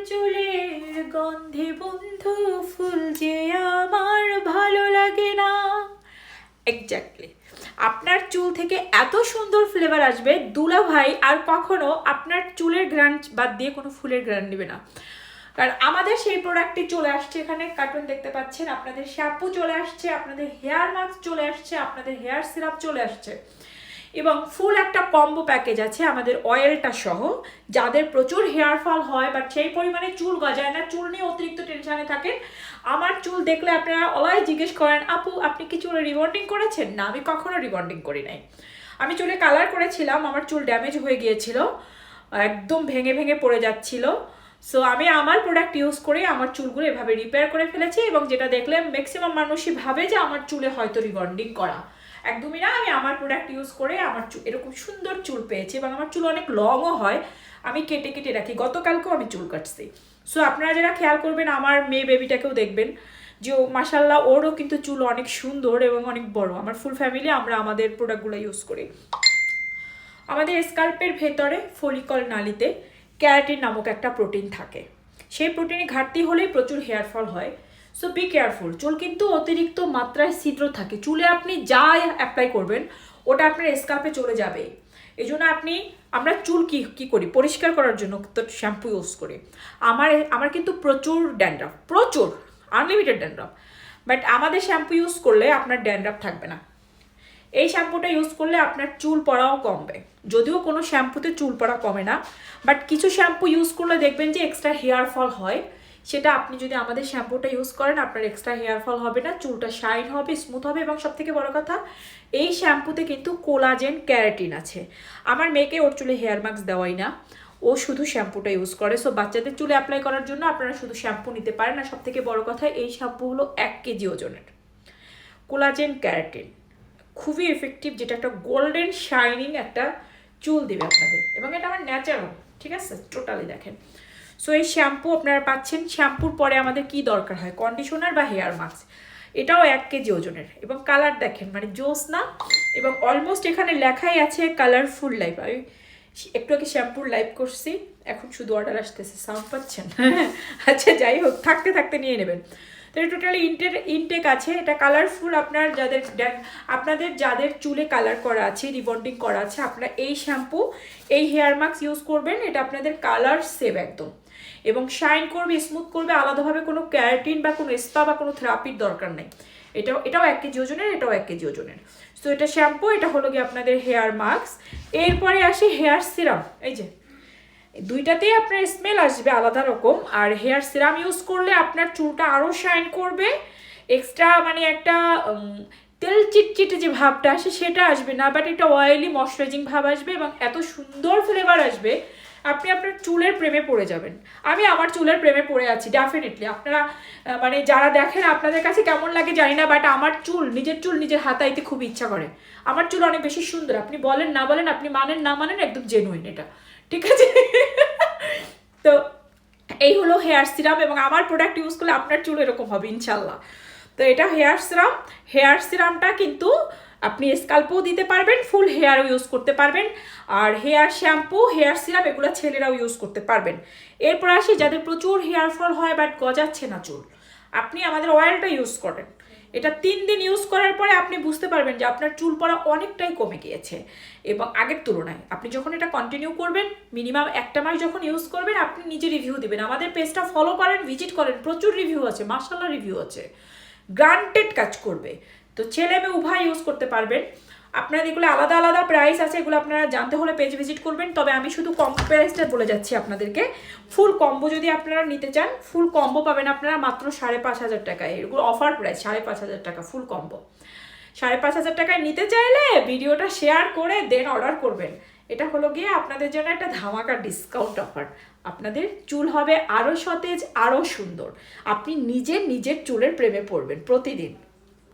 চুলের গন্ধে বন্ধু ফুল যে আমার ভালো লাগে না। এক্স্যাক্টলি, আপনার চুল থেকে এত সুন্দর ফ্লেভার আসবে দুলা ভাই আর কখনো আপনার চুলের ঘ্রাণ বাদ দিয়ে কোনো ফুলের ঘ্রাণ নেবে না। কারণ আমাদের সেই প্রোডাক্টটি চলে আসছে, এখানে কার্টুন দেখতে পাচ্ছেন, আপনাদের শ্যাম্পু চলে আসছে, আপনাদের হেয়ার মাস্ক চলে আসছে, আপনাদের হেয়ার সিরাপ চলে আসছে, এবং ফুল একটা কম্বো প্যাকেজ আছে আমাদের অয়েলটা সহ। যাদের প্রচুর হেয়ার ফল হয় বাট সেই পরিমাণে চুল গজায় না, চুল নিয়ে অতিরিক্ত টেনশনে থাকেন, আমার চুল দেখলে আপনারা অলাই জিজ্ঞেস করেন, আপু আপনি কি চুলে রিবন্ডিং করেছেন? না, আমি কখনো রিবন্ডিং করি নাই। আমি চুলে কালার করেছিলাম, আমার চুল ড্যামেজ হয়ে গিয়েছিল, একদম ভেঙে ভেঙে পড়ে যাচ্ছিল। সো আমি আমার প্রোডাক্ট ইউজ করে আমার চুলগুলো এভাবে রিপেয়ার করে ফেলেছি, এবং যেটা দেখলে ম্যাক্সিমাম মানুষই ভাবে যে আমার চুলে হয়তো রিবন্ডিং করা, একদমই না। আমি আমার প্রোডাক্ট ইউজ করে আমার এরকম সুন্দর চুল পেয়েছি, এবং আমার চুল অনেক লংও হয়, আমি কেটে কেটে রাখি। গতকালকেও আমি চুল কাটছি। সো আপনারা যারা খেয়াল করবেন, আমার মেয়ে বেবিটাকেও দেখবেন যে ও মাসাল্লাহ, ওরও কিন্তু চুল অনেক সুন্দর এবং অনেক বড়। আমার ফুল ফ্যামিলি আমরা আমাদের প্রোডাক্টগুলো ইউজ করি। আমাদের স্কাল্পের ভেতরে ফলিকল নালীতে ক্যারাটিন নামক একটা প্রোটিন থাকে, সেই প্রোটিনের ঘাটতি হলেই প্রচুর হেয়ার ফল হয়। So be careful. চুল কিন্তু অতিরিক্ত মাত্রায় ছিদ্র থাকে, চুলে আপনি যা অ্যাপ্লাই করবেন ওটা আপনার স্কাল্পে চলে যাবে। এই জন্য আমরা চুল কি করি পরিষ্কার করার জন্য তো শ্যাম্পু ইউজ করি। আমার কিন্তু প্রচুর ড্যান্ড্রাফ, প্রচুর আনলিমিটেড ড্যান্ড্রাফ, বাট আমাদের শ্যাম্পু ইউজ করলে আপনার ড্যান্ড্রাফ থাকবে না। এই শ্যাম্পুটা ইউজ করলে আপনার চুল পড়াও কমবে, যদিও কোনো শ্যাম্পুতে চুল পড়া কমে না, বাট কিছু শ্যাম্পু ইউজ করলে দেখবেন যে এক্সট্রা হেয়ার ফল হয়। সেটা আপনি যদি আমাদের শ্যাম্পুটা ইউজ করেন, আপনার এক্সট্রা হেয়ার ফল হবে না, চুলটা শাইন হবে, স্মুথ হবে, এবং সবথেকে বড় কথা, এই শ্যাম্পুতে কিন্তু কোলাজেন ক্যারাটিন আছে। আমার মেয়েকে ওর চুলে হেয়ার মাস্ক দেওয়াই না, ও শুধু শ্যাম্পুটা ইউজ করে। সো বাচ্চাদের চুলে অ্যাপ্লাই করার জন্য আপনারা শুধু শ্যাম্পু নিতে পারেন। আর সবথেকে বড় কথা, এই শ্যাম্পু হলো 1 কেজি ওজনের, কোলাজেন ক্যারাটিন, খুবই এফেক্টিভ, যেটা একটা গোল্ডেন শাইনিং একটা চুল দেবে আপনাদের, এবং এটা আমার ন্যাচারাল, ঠিক আছে, টোটালি দেখেন। সো এই শ্যাম্পু আপনারা পাচ্ছেন। শ্যাম্পুর পরে আমাদের কি দরকার হয়, কন্ডিশনার বা হেয়ার মাস্ক, এটাও 1 কেজি ওজনের, এবং কালার দেখেন মানে জোসনা, এবং অলমোস্ট এখানে লেখাই আছে কালারফুল লাইফ। আমি একটু আগে শ্যাম্পুর লাইভ করছি, এখন শুধু অর্ডার আসতেছে, সাউন্ড পাচ্ছেন? আচ্ছা যাই হোক, থাকতে থাকতে নিয়ে নেবেন। তো এটা টোটালি ইনটেক আছে, এটা কালারফুল। আপনাদের যাদের চুলে কালার করা আছে, রিবন্ডিং করা আছে, আপনারা এই শ্যাম্পু এই হেয়ার মাস্ক ইউজ করবেন, এটা আপনাদের কালার সেভ একদম, এবং শাইন করবে, স্মুথ করবে। আলাদাভাবে কোনো ক্যারাটিন বা কোনো স্পা বা কোনো থেরাপির দরকার নেই। এটাও 1 কেজি ওজনের, এটাও 1 কেজি ওজনের। সো এটা শ্যাম্পু, এটা হলো গিয়ে আপনাদের হেয়ার মাস্ক। এরপরে আসে হেয়ার সিরাম। এই যে দুইটাতেই আপনার স্মেল আসবে আলাদা রকম, আর হেয়ার সিরাম ইউজ করলে আপনার চুলটা আরও শাইন করবে, এক্সট্রা মানে একটা তেল চিটচিটে যে ভাবটা আসে সেটা আসবে না, বাট একটা অয়েলি ময়শ্চারাইজিং ভাব আসবে, এবং এত সুন্দর ফ্লেভার আসবে, আপনি আপনার চুলের প্রেমে পড়ে যাবেন। আমি আমার চুলের প্রেমে পড়ে আছি ডেফিনেটলি। আপনারা মানে যারা দেখেন, আপনাদের কাছে কেমন লাগে জানি না, বাট আমার নিজের চুল নিজের হাতাইতে খুব ইচ্ছা করে। আমার চুল অনেক বেশি সুন্দর, আপনি বলেন না বলেন, আপনি মানেন না মানেন, একদম জেনুইন এটা, ঠিক আছে? তো এই হলো হেয়ার সিরাম, এবং আমার প্রোডাক্ট ইউজ করলে আপনার চুল এরকম হবে ইনশাল্লাহ। তো এটা হেয়ার সিরাম। হেয়ার সিরামটা কিন্তু আপনি স্কাল্পও দিতে পারবেন, ফুল হেয়ারও ইউজ করতে পারবেন, আর হেয়ার শ্যাম্পু হেয়ার সিরাম এগুলো ছেলেরাও ইউজ করতে পারবেন। এরপর আসি যাদের প্রচুর হেয়ার ফল হয় বাট গজাচ্ছে না চুল, আপনি আমাদের অয়েলটা ইউজ করেন। এটা 3 দিন ইউজ করার পরে আপনি বুঝতে পারবেন যে আপনার চুল পড়া অনেকটাই কমে গিয়েছে, এবং আগের তুলনায়। আপনি যখন এটা কন্টিনিউ করবেন, মিনিমাম 1 মাস যখন ইউজ করবেন, আপনি নিজে রিভিউ দিবেন। আমাদের পেজটা ফলো করেন, ভিজিট করেন, প্রচুর রিভিউ আছে, মাশাআল্লাহ রিভিউ আছে, গ্রান্টেড কাজ করবে। তো ছেলে মেয়ে উভয় ইউজ করতে পারবেন। আপনারা এগুলো আলাদা আলাদা প্রাইস আছে, এগুলো আপনারা জানতে হলে পেজ ভিজিট করবেন। তবে আমি শুধু কম্বো প্রাইসটা বলে যাচ্ছি আপনাদেরকে। ফুল কম্বো যদি আপনারা নিতে চান, ফুল কম্বো পাবেন আপনারা মাত্র 5,500 টাকায়। এগুলো অফার প্রাইস 5,500 টাকা ফুল কম্বো। 5,500 টাকায় নিতে চাইলে ভিডিওটা শেয়ার করে দেন অর্ডার করবেন। এটা হলো গিয়ে আপনাদের জন্য একটা ধামাকা ডিসকাউন্ট অফার। আপনাদের চুল হবে আরও সতেজ, আরও সুন্দর। আপনি নিজের চুলের প্রেমে পড়বেন প্রতিদিন।